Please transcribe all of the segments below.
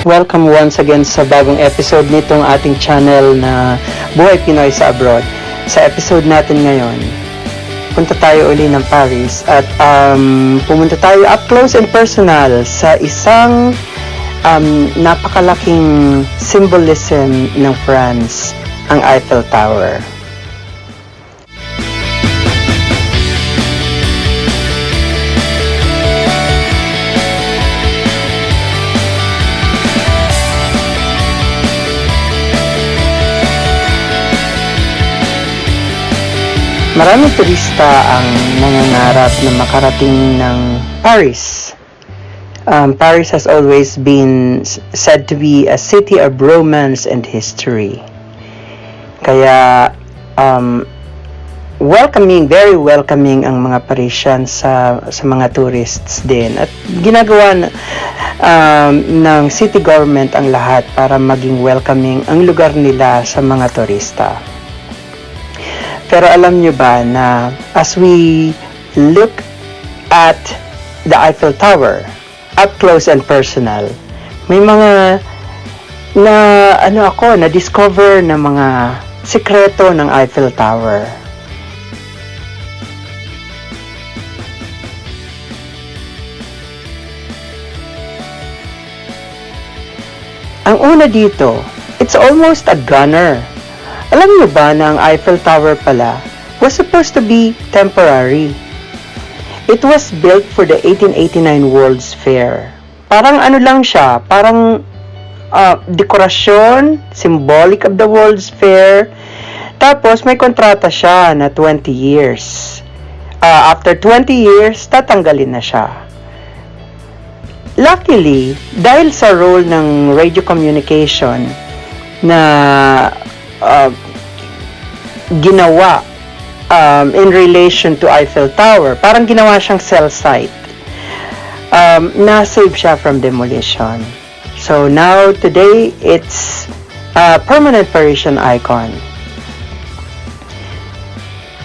Welcome once again sa bagong episode nitong ating channel na Buhay Pinoy sa Abroad. Sa episode natin ngayon, punta tayo uli ng Paris at pumunta tayo up close and personal sa isang napakalaking symbolism ng France, ang Eiffel Tower. Maraming turista ang nangangarap na makarating ng Paris. Paris has always been said to be a city of romance and history. Kaya very welcoming ang mga Parisians sa mga tourists din. At ginagawa ng city government ang lahat para maging welcoming ang lugar nila sa mga turista. Pero alam nyo ba na as we look at the Eiffel Tower, up close and personal, may mga na-discover na mga sikreto ng Eiffel Tower. Ang una dito, it's almost a gunner. Alam niyo ba na ang Eiffel Tower pala was supposed to be temporary? It was built for the 1889 World's Fair. Parang ano lang siya, parang dekorasyon, symbolic of the World's Fair. Tapos may kontrata siya na 20 years. After 20 years, tatanggalin na siya. Luckily, dahil sa role ng radio communication na ginawa in relation to Eiffel Tower, parang ginawa siyang cell site. Na-save siya from demolition. So now, today, it's a permanent Parisian icon.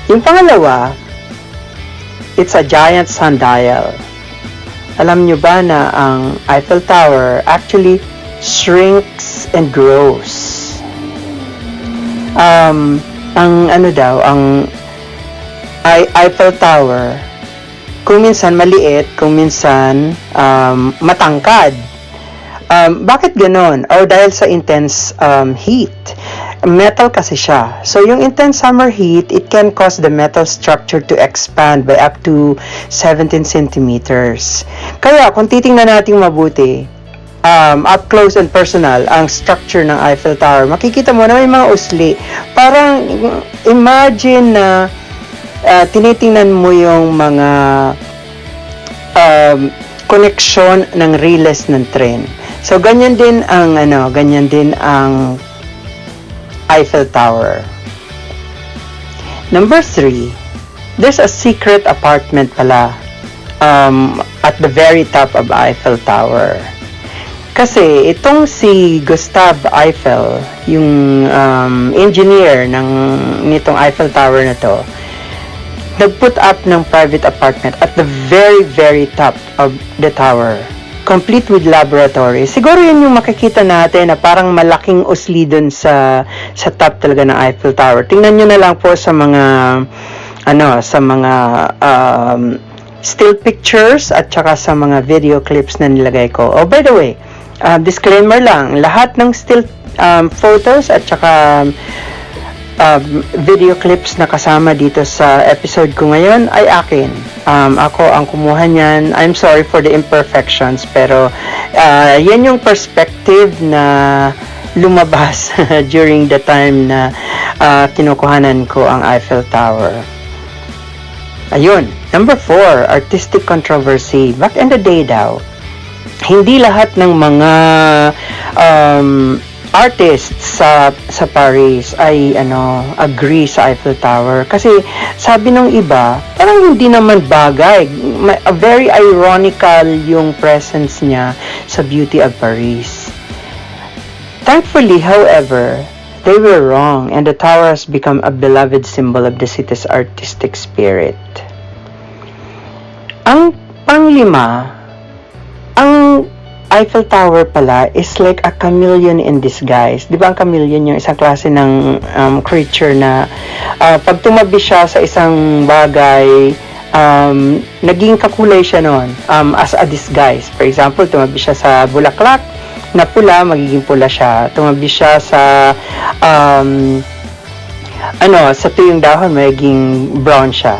Yung pangalawa, it's a giant sundial. Alam nyo ba na ang Eiffel Tower actually shrinks and grows? Ang Eiffel Tower, kung minsan maliit, kung minsan matangkad. Bakit ganon? Dahil sa intense heat. Metal kasi siya. So, yung intense summer heat, it can cause the metal structure to expand by up to 17 centimeters. Kaya, kung titingnan natin mabuti, up close and personal, ang structure ng Eiffel Tower, makikita mo na may mga usli. Parang, imagine na tinitingnan mo yung mga connection ng relays ng train. So, ganyan din ang Eiffel Tower. Number 3, there's a secret apartment pala at the very top of Eiffel Tower. Kasi itong si Gustave Eiffel, yung engineer nitong Eiffel Tower na to, nag-put up ng private apartment at the very, very top of the tower, complete with laboratory. Siguro yun yung makikita natin na parang malaking usli dun sa top talaga ng Eiffel Tower. Tingnan nyo na lang po sa mga still pictures at saka sa mga video clips na nilagay ko. Oh, by the way, disclaimer lang, lahat ng still photos at saka video clips na kasama dito sa episode ko ngayon ay akin. Ako ang kumuha niyan. I'm sorry for the imperfections, pero yan yung perspective na lumabas during the time na kinukuhanan ko ang Eiffel Tower. Ayun. Number 4, artistic controversy. Back in the day daw, hindi lahat ng mga artists sa Paris ay agree sa Eiffel Tower kasi sabi ng iba parang hindi naman bagay, very ironical yung presence niya sa beauty of Paris. Thankfully, however, they were wrong and the tower has become a beloved symbol of the city's artistic spirit. Ang panglima, ang Eiffel Tower pala is like a chameleon in disguise. Di ba ang chameleon yung isang klase ng creature na pag tumabi siya sa isang bagay, naging kakulay siya noon as a disguise. For example, tumabi siya sa bulaklak na pula, magiging pula siya. Tumabi siya sa sa tuyong dahon, magiging brown siya.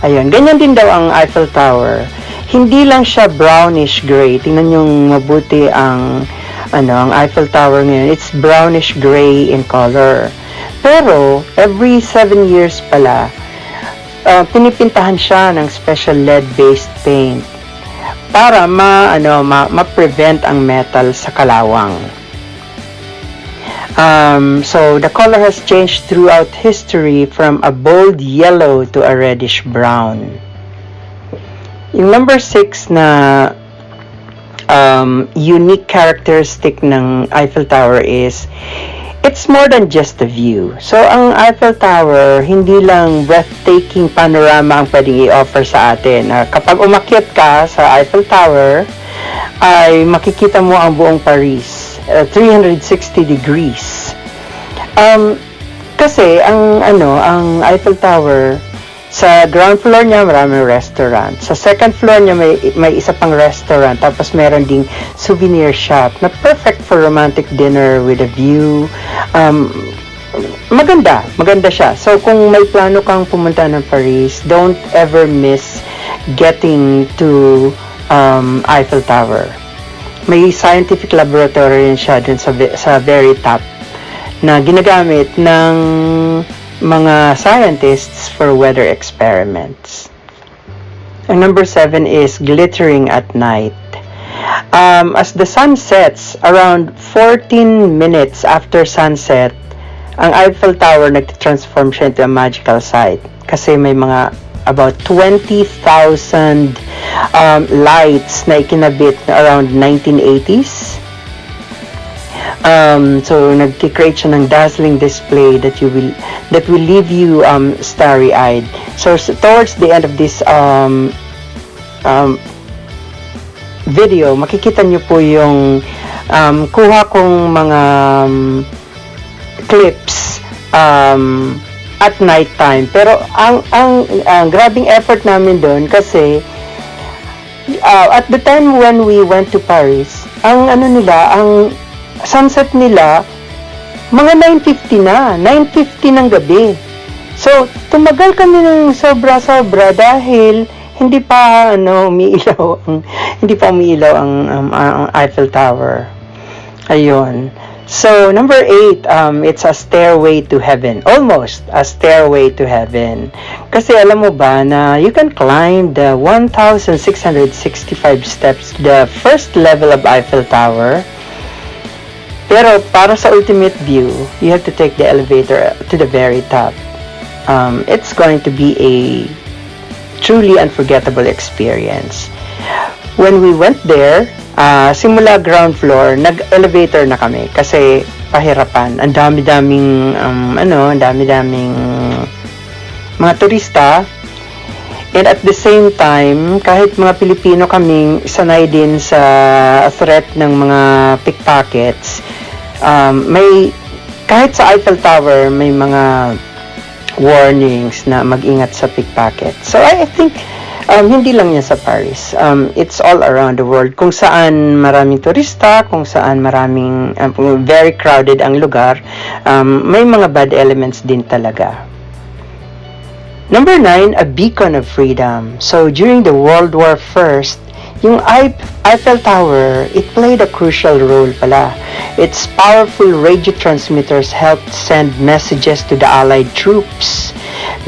Ayun, ganyan din daw ang Eiffel Tower. Hindi lang siya brownish gray. Tingnan yung mabuti ang ang Eiffel Tower ngayon. It's brownish gray in color. Pero every 7 years pala, pinipintahan siya ng special lead-based paint para ma-prevent ang metal sa kalawang. So the color has changed throughout history from a bold yellow to a reddish brown. Yung number 6 na unique characteristic ng Eiffel Tower is it's more than just a view. So, ang Eiffel Tower, hindi lang breathtaking panorama ang pwedeng i-offer sa atin. Kapag umakyat ka sa Eiffel Tower, ay makikita mo ang buong Paris, 360 degrees. Kasi ang Eiffel Tower, sa ground floor niya, maraming restaurant. Sa second floor niya, may isa pang restaurant. Tapos meron ding souvenir shop na perfect for romantic dinner with a view. Maganda siya. So, kung may plano kang pumunta ng Paris, don't ever miss getting to Eiffel Tower. May scientific laboratory rin siya dun sa very top na ginagamit ng mga scientists for weather experiments. And number 7 is glittering at night. As the sun sets, around 14 minutes after sunset, ang Eiffel Tower nag-transform siya into a magical sight. Kasi may mga about 20,000 lights na ikinabit around 1980s. So nag-create siya ng dazzling display that will leave you starry-eyed. So towards the end of this video, makikita niyo po yung kuha kong mga clips at night time. Pero ang grabing effort namin doon kasi at the time when we went to Paris, ang sunset nila, mga 9:50 ng gabi. So, tumagal kami ng sobra-sobra dahil hindi pa umiilaw ang Eiffel Tower. Ayun. So, number 8, it's a stairway to heaven. Almost a stairway to heaven. Kasi alam mo ba na you can climb the 1,665 steps to the first level of Eiffel Tower. Pero para sa ultimate view, you have to take the elevator to the very top. It's going to be a truly unforgettable experience. When we went there, simula ground floor, nag-elevator na kami kasi pahirapan. Ang dami-daming mga turista. And at the same time, kahit mga Pilipino kaming sanay din sa threat ng mga pickpockets, kahit sa Eiffel Tower, may mga warnings na mag-ingat sa pickpockets. So I think, hindi lang yan sa Paris. It's all around the world. Kung saan maraming turista, kung saan maraming, very crowded ang lugar, may mga bad elements din talaga. Number 9, a beacon of freedom. So, during the World War I, yung Eiffel Tower, it played a crucial role pala. Its powerful radio transmitters helped send messages to the Allied troops,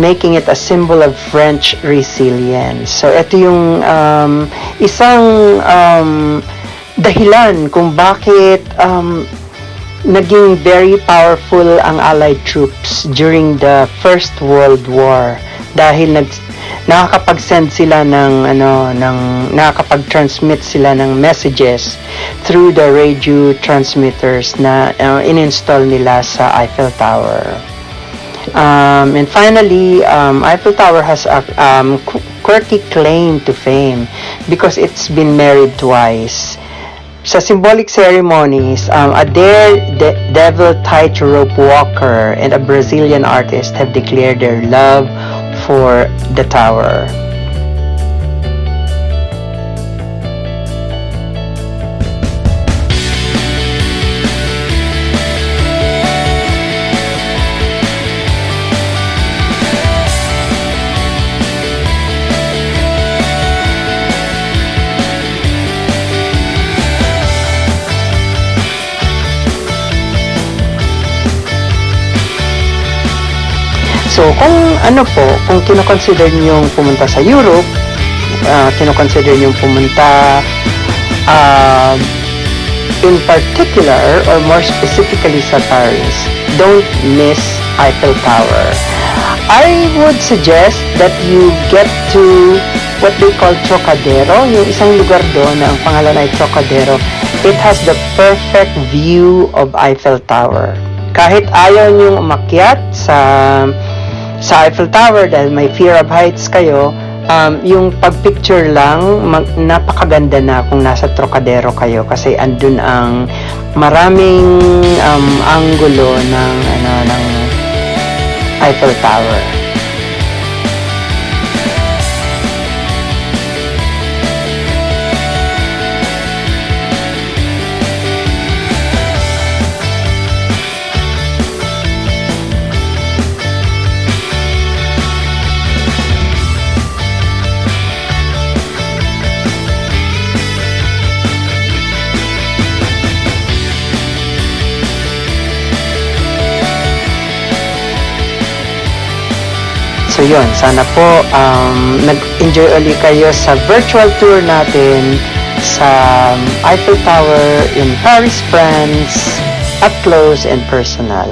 making it a symbol of French resilience. So, ito yung isang dahilan kung bakit naging very powerful ang Allied troops during the First World War. Dahil nakakapag-send sila nakakapag-transmit sila ng messages through the radio transmitters na in-install nila sa Eiffel Tower. And finally, Eiffel Tower has a quirky claim to fame because it's been married twice. Sa symbolic ceremonies, a daredevil tightrope walker and a Brazilian artist have declared their love for the tower. So, kung kino-consider niyong pumunta sa Europe, kino-consider niyong pumunta in particular or more specifically sa Paris, don't miss Eiffel Tower. I would suggest that you get to what they call Trocadero, yung isang lugar doon na ang pangalan ay Trocadero. It has the perfect view of Eiffel Tower. Kahit ayaw niyong umakyat sa Eiffel Tower dahil may fear of heights kayo, yung pagpicture lang, napakaganda na kung nasa Trocadero kayo kasi andun ang maraming anggulo ng Eiffel Tower. So yun, sana po nag-enjoy ulit kayo sa virtual tour natin sa Eiffel Tower in Paris, France, up close and personal.